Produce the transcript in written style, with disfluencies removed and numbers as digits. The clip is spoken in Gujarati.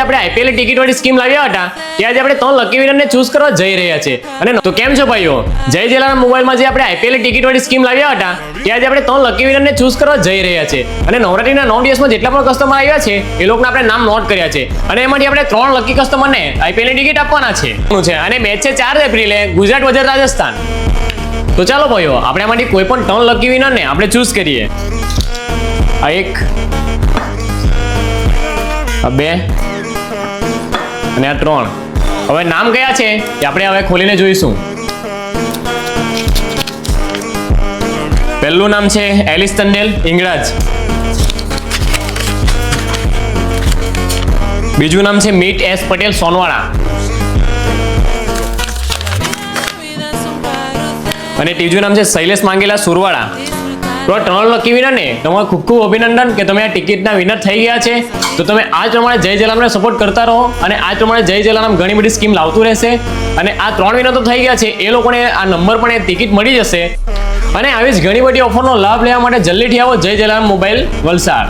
આપણે આઈપીએલ ટિકિટ વાળી સ્કીમ લાવ્યા હતા તે આજે આપણે 3 લકી વિનરને ચૂઝ કરવા જઈ રહ્યા છે. અને તો કેમ છો ભાઈઓ, જય જલારામ મોબાઈલમાં જે આપણે આઈપીએલ ટિકિટ વાળી સ્કીમ લાવ્યા હતા તે આજે આપણે 3 લકી વિનરને ચૂઝ કરવા જઈ રહ્યા છે. અને નવરાત્રીના 9 દિવસમાં જેટલા પણ કસ્ટમર આવ્યા છે એ લોકોને આપણે નામ નોટ કર્યા છે અને એમાંથી આપણે 3 લકી કસ્ટમરને આઈપીએલ ની ટિકિટ આપવાના છે. અને મેચ છે 4 એપ્રિલે ગુજરાત વગર રાજસ્થાન. તો ચાલો ભાઈઓ, આપણે આમાંથી કોઈ પણ 3 લકી વિનરને આપણે ચૂઝ કરીએ. આ 1, આ 2 અને આ 3. હવે નામ કયા છે એ આપણે હવે ખોલીને જોઈશું. પહેલું નામ છે એલિસ ટંડેલ ઇંગરાજ. બીજું નામ છે મીટ એસ પટેલ સોનવાડા. અને ત્રીજું નામ છે શૈલેષ માંગેલા સુરવાડા. તો 3 લકી વિનરને તમારો ખૂબ ખૂબ અભિનંદન કે તમે આ ટિકિટના વિનર થઈ ગયા છે. તો તમે આ પ્રમાણે જય જલારામને સપોર્ટ કરતા રહો અને આ પ્રમાણે જય જલારામ ઘણી બધી સ્કીમ લાવતું રહેશે. અને આ 3 વિનર તો થઈ ગયા છે, એ લોકોને આ નંબર પણ એ ટિકિટ મળી જશે. અને આવી જ ઘણી બધી ઓફરનો લાભ લેવા માટે જલ્દીથી આવો જય જલારામ મોબાઈલ વલસાડ.